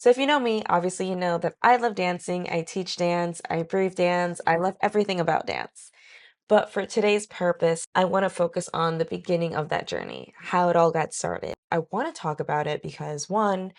So if you know me, obviously you know that I love dancing, I teach dance, I breathe dance, I love everything about dance. But for today's purpose, I want to focus on the beginning of that journey, how it all got started. I want to talk about it because one,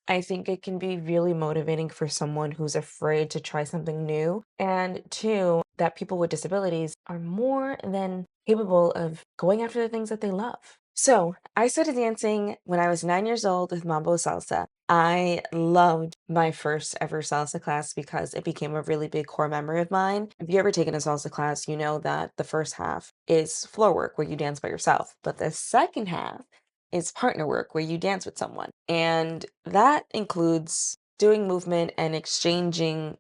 I think it can be really motivating for someone who's afraid to try something new. And two, that people with disabilities are more than capable of going after the things that they love. So I started dancing when I was 9 years old with Mambo Salsa. I loved my first ever salsa class because it became a really big core memory of mine. If you ever taken a salsa class, you know that the first half is floor work where you dance by yourself, but the second half is partner work where you dance with someone. And that includes doing movement and exchanging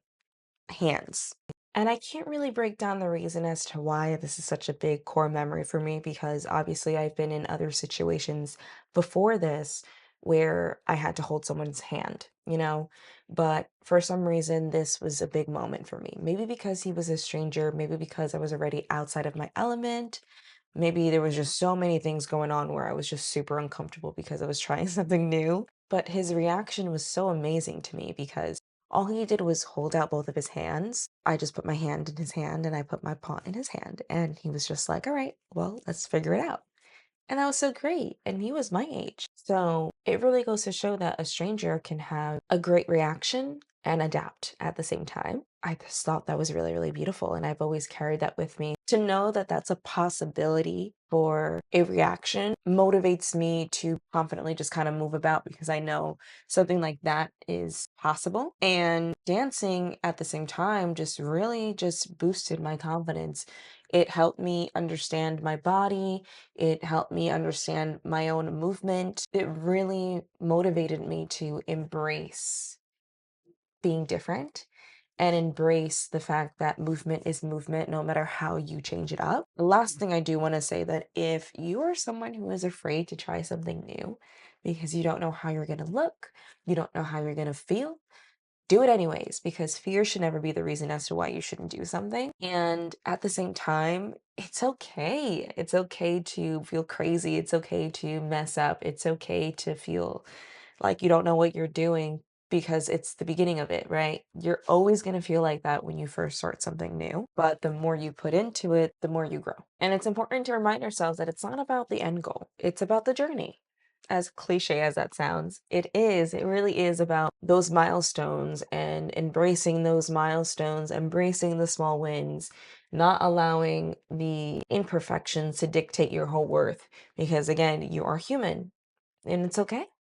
hands. And I can't really break down the reason as to why this is such a big core memory for me because obviously I've been in other situations before this where I had to hold someone's hand, you know? But for some reason, this was a big moment for me. Maybe because he was a stranger, maybe because I was already outside of my element. Maybe there was just so many things going on where I was just super uncomfortable because I was trying something new. But his reaction was so amazing to me because all he did was hold out both of his hands. I just put my hand in his hand and I put my paw in his hand. And he was just like, all right, well, let's figure it out. And that was so great. And he was my age. So it really goes to show that a stranger can have a great reaction and adapt at the same time. I just thought that was really, really beautiful. And I've always carried that with me. To know that that's a possibility for a reaction motivates me to confidently just kind of move about because I know something like that is possible. And dancing at the same time just really just boosted my confidence. It helped me understand my body. It helped me understand my own movement. It really motivated me to embrace being different and embrace the fact that movement is movement no matter how you change it up. The last thing I do want to say that if you are someone who is afraid to try something new because you don't know how you're going to look, you don't know how you're going to feel, do it anyways because fear should never be the reason as to why you shouldn't do something. And at the same time, it's okay. It's okay to feel crazy. It's okay to mess up. It's okay to feel like you don't know what you're doing because it's the beginning of it, right? You're always going to feel like that when you first start something new, but the more you put into it, the more you grow. And it's important to remind ourselves that it's not about the end goal, it's about the journey. As cliche as that sounds, it really is about those milestones and embracing those milestones, embracing the small wins, not allowing the imperfections to dictate your whole worth. Because again, you are human and it's okay.